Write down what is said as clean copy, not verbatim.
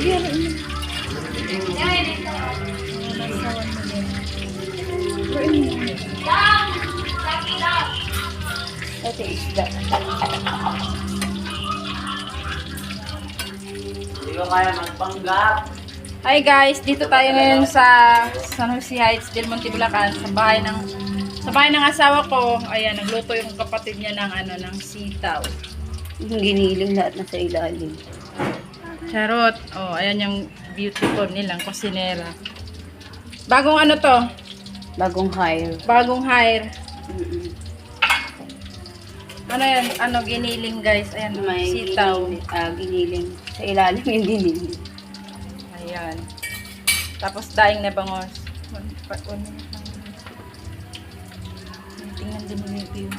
Ito isda. Hindi ko kaya magpanggap. Hi guys, dito tayo ngayon sa San Jose Heights, Del Monte, Bulacan, sa bahay ng asawa ko. Ayan, nagluto yung kapatid niya ng sitaw. Yung giniling lahat na sa ilalim. Charot. Oh, ayan yung beautiful nilang kusinera. Bagong ano to? Bagong hire. Bagong hire. Mm-mm. Ano yan? Ano, giniling guys. Ayan, May sitaw. giniling. Sa ilalim yung giniling. Ayan. Tapos daing na bangos. Tingnan din yung review.